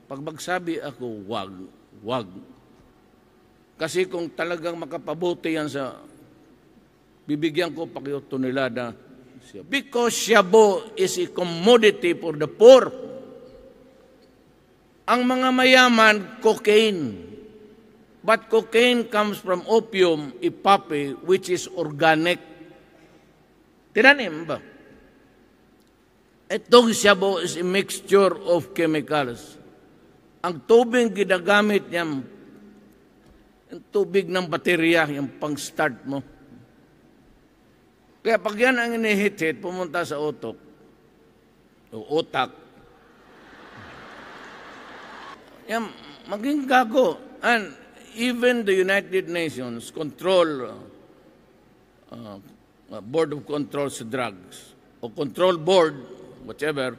Pag magsabi ako, wag, wag. Kasi kung talagang makapabuti yan sa, bibigyan ko pa kayo tonelada. Because shabu is a commodity for the poor. Ang mga mayaman, cocaine. But cocaine comes from opium, ipape, which is organic. Tinanim ba? Itong shabu is a mixture of chemicals. Ang tubig ginagamit niya, ang tubig ng baterya, yung pang-start mo. Kaya pag yan ang inihit-hit, pumunta sa utok, o utak, yan, maging gago. And even the United Nations control, Board of Control sa drugs, o control board, whatever,